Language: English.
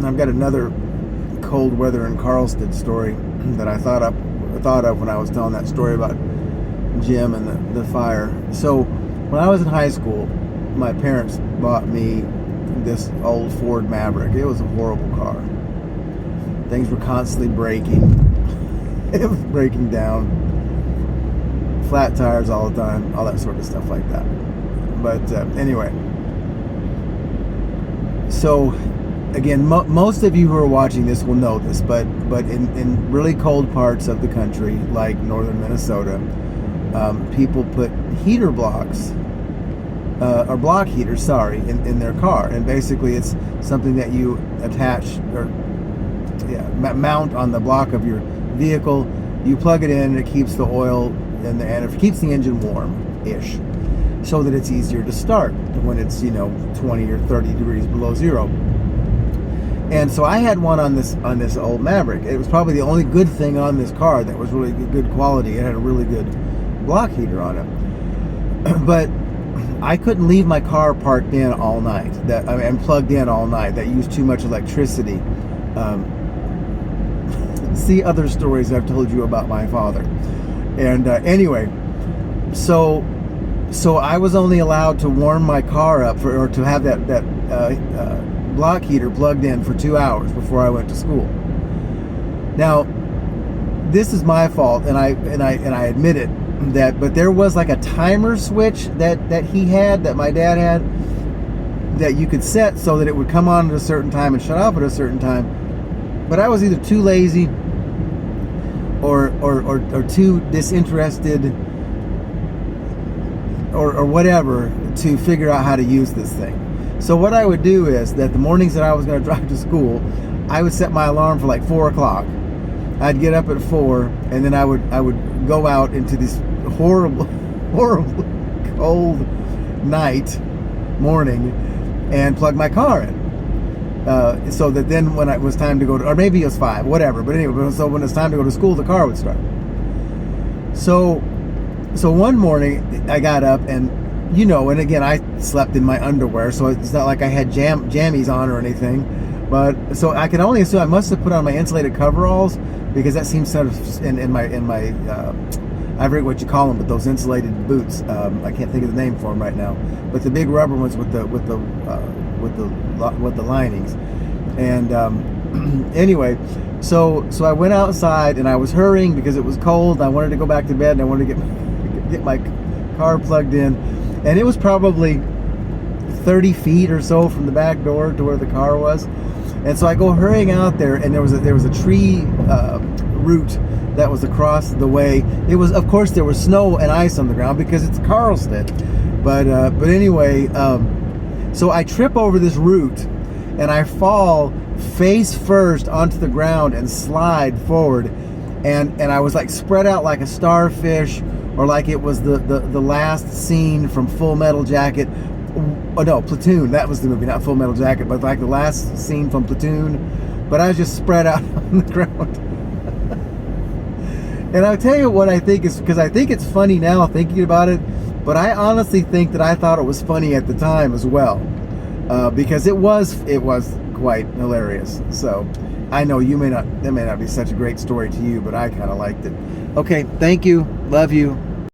I've got another cold weather in Carlsted story that I thought of when I was telling that story about Jim and the fire. So when I was in high school, my parents bought me this old Ford Maverick. It was a horrible car. Things were constantly breaking. It was breaking down. Flat tires all the time, all that sort of stuff like that. But anyway, so again, most of you who are watching this will know this, but in really cold parts of the country, like northern Minnesota, people put heater blocks, or block heaters, sorry, in their car. And basically it's something that you attach or mount on the block of your vehicle. You plug it in and it keeps the oil and it keeps the engine warm-ish, so that it's easier to start when it's 20 or 30 degrees below zero. And so I had one on this old Maverick. It was probably the only good thing on this car that was really good quality. It had a really good block heater on it. But I couldn't leave my car parked in all night. And plugged in all night. That used too much electricity. See other stories I've told you about my father. And anyway, so I was only allowed to warm my car up or to have that block heater plugged in for 2 hours before I went to school. Now, this is my fault, and I admit it. But there was like a timer switch that my dad had, that you could set so that it would come on at a certain time and shut off at a certain time. But I was either too lazy or too disinterested or whatever to figure out how to use this thing. So what I would do is that the mornings that I was going to drive to school, I would set my alarm for like 4 o'clock. I'd get up at 4, and then I would go out into this horrible cold morning and plug my car in. So that then when it was time to go to, or maybe it was 5, whatever. But anyway, so when it's time to go to school, the car would start. So one morning I got up and and again, I slept in my underwear, so it's not like I had jammies on or anything. But so I can only assume I must have put on my insulated coveralls, because that seems sort of in my I forget what you call them, but those insulated boots. I can't think of the name for them right now. But the big rubber ones with the linings. And anyway, so I went outside and I was hurrying because it was cold. I wanted to go back to bed and I wanted to get my car plugged in. And it was probably 30 feet or so from the back door to where the car was. And so I go hurrying out there, and there was a tree root that was across the way. It was, of course, there was snow and ice on the ground because it's Carlsted. But anyway, so I trip over this root and I fall face first onto the ground and slide forward. And I was like spread out like a starfish, or like it was the last scene from Full Metal Jacket. Oh no, Platoon. That was the movie, not Full Metal Jacket, but like the last scene from Platoon. But I was just spread out on the ground. And I'll tell you what I think is, because I think it's funny now thinking about it, but I honestly think that I thought it was funny at the time as well, because it was quite hilarious. So I know that may not be such a great story to you, but I kind of liked it. Okay, thank you, love you.